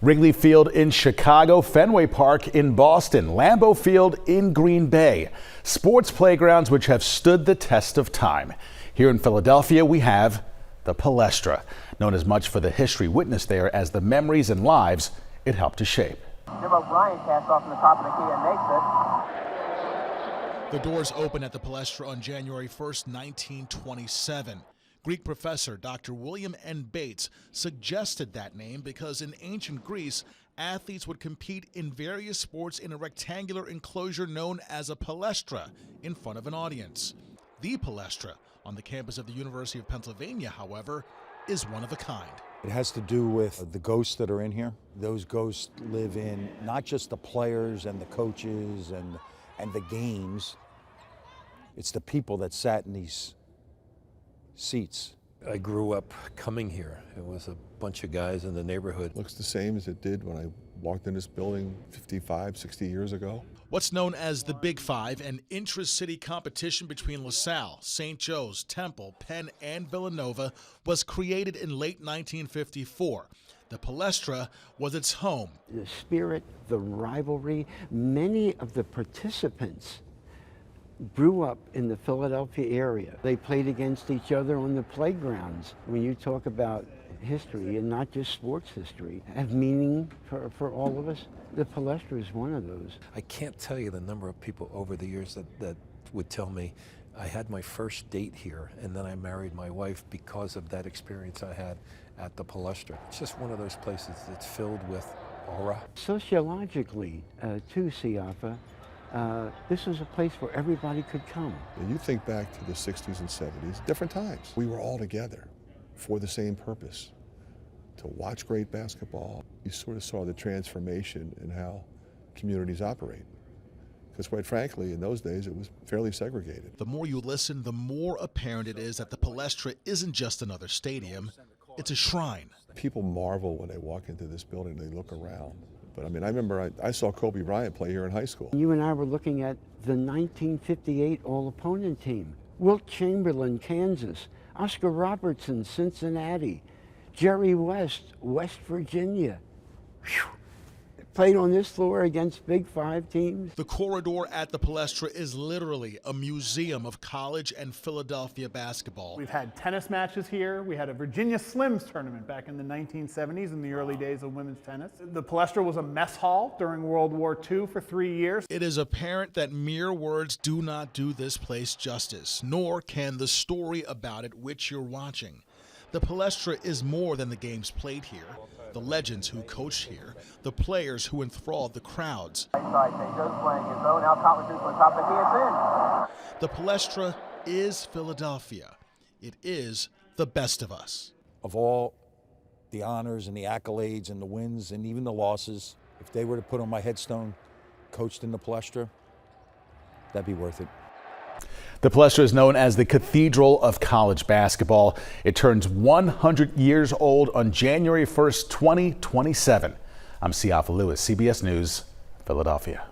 Wrigley Field in Chicago, Fenway Park in Boston, Lambeau Field in Green Bay. Sports playgrounds which have stood the test of time. Here in Philadelphia, we have the Palestra, known as much for the history witnessed there as the memories and lives it helped to shape. Jim O'Brien casts off from the top of the key and makes it. The doors opened at the Palestra on January 1st, 1927. Greek professor Dr. William N. Bates suggested that name because in ancient Greece, athletes would compete in various sports in a rectangular enclosure known as a palestra in front of an audience. The Palestra on the campus of the University of Pennsylvania, however, is one of a kind. It has to do with the ghosts that are in here. Those ghosts live in not just the players and the coaches and the games. It's the people that sat in these seats. I grew up coming here. It was a bunch of guys in the neighborhood. Looks the same as it did when I walked in this building 55, 60 years ago. What's known as the Big Five, an intra-city competition between LaSalle, St. Joe's, Temple, Penn, and Villanova, was created in late 1954. The Palestra was its home. The spirit, the rivalry, many of the participants grew up in the Philadelphia area. They played against each other on the playgrounds. When you talk about history, and not just sports history, have meaning for all of us, the Palestra is one of those. I can't tell you the number of people over the years that would tell me, I had my first date here and then I married my wife because of that experience I had at the Palestra. It's just one of those places that's filled with aura. Sociologically, too, Siafa, this was a place where everybody could come. And you think back to the 60s and 70s, different times. We were all together for the same purpose, to watch great basketball. You sort of saw the transformation in how communities operate. Because quite frankly, in those days, it was fairly segregated. The more you listen, the more apparent it is that the Palestra isn't just another stadium, it's a shrine. People marvel when they walk into this building, they look around. But I mean, I remember I saw Kobe Bryant play here in high school. You and I were looking at the 1958 all-opponent team. Wilt Chamberlain, Kansas. Oscar Robertson, Cincinnati. Jerry West, West Virginia. Whew. Played on this floor against Big Five teams. The corridor at the Palestra is literally a museum of college and Philadelphia basketball. We've had tennis matches here. We had a Virginia Slims tournament back in the 1970s in the early days of women's tennis. The Palestra was a mess hall during World War II for 3 years. It is apparent that mere words do not do this place justice, nor can the story about it which you're watching. The Palestra is more than the games played here, the legends who coached here, the players who enthralled the crowds. Right side, St. Joe's playing his own. Now Cotler shoots from the top of the key. It's in. The Palestra is Philadelphia. It is the best of us. Of all the honors and the accolades and the wins and even the losses, if they were to put on my headstone, coached in the Palestra, that'd be worth it. The Palestra is known as the Cathedral of College Basketball. It turns 100 years old on January 1st, 2027. I'm Siafa Lewis, CBS News, Philadelphia.